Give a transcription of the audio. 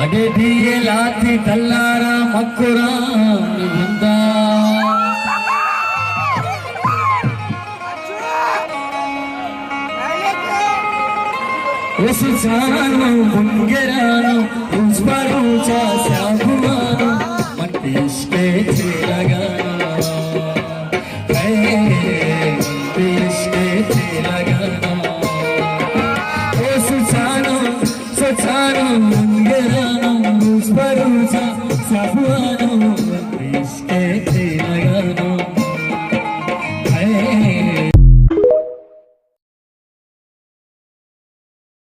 अगे धीरे लाथी तल्लारा मकुरा निबंदा उस जानो बुंगेरानो उस पर ऊंचा